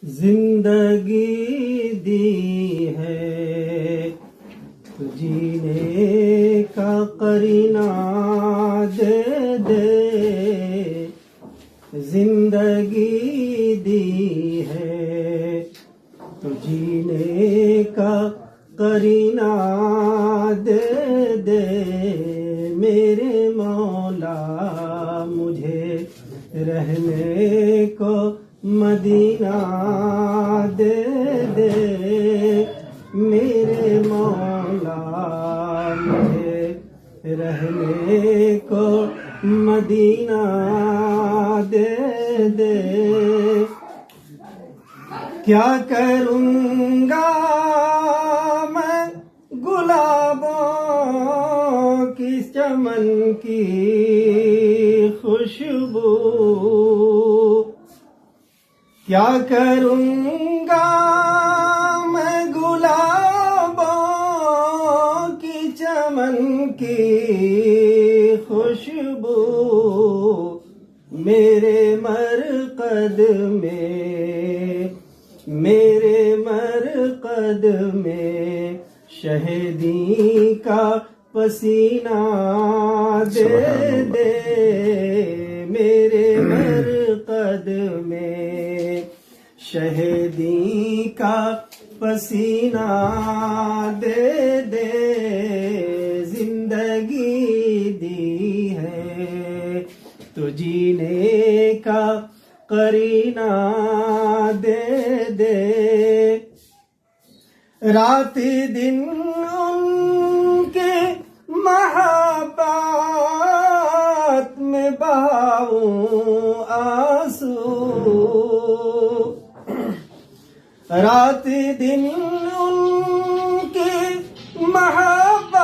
زندگی دی ہے تو جینے کا قرینہ دے دے، زندگی دی ہے تو جینے کا قرینہ دے دے، میرے مولا مجھے رہنے کو مدینہ دے دے، میرے مولا مجھے رہنے کو مدینہ دے دے۔ کیا کروں گا میں گلابوں کی چمن کی خوشبو، کیا کروں گا میں گلابوں کی چمن کی خوشبو، میرے مرقد میں شہیدی کا پسینہ دے دے، میرے مرقد میں شہیدی کا پسینہ دے دے، زندگی دی ہے تو جینے کا قرینہ دے دے، رات دن ان کے محبت میں بہاؤں آنسو، رات دن ان کے محبت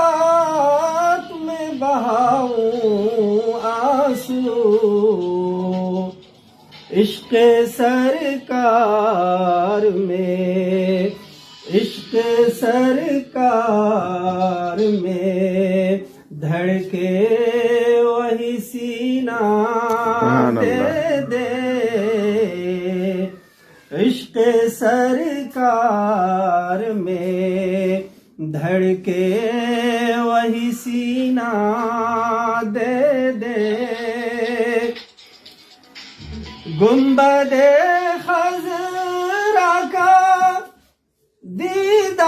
میں بہاؤں آنسو، عشق سرکار میں، عشق سرکار میں دھڑکے وہی سینہ دے دے، عشق سرکار میں دھڑکے وہی سینہ دے دے، گنبد خضرا کا دیدار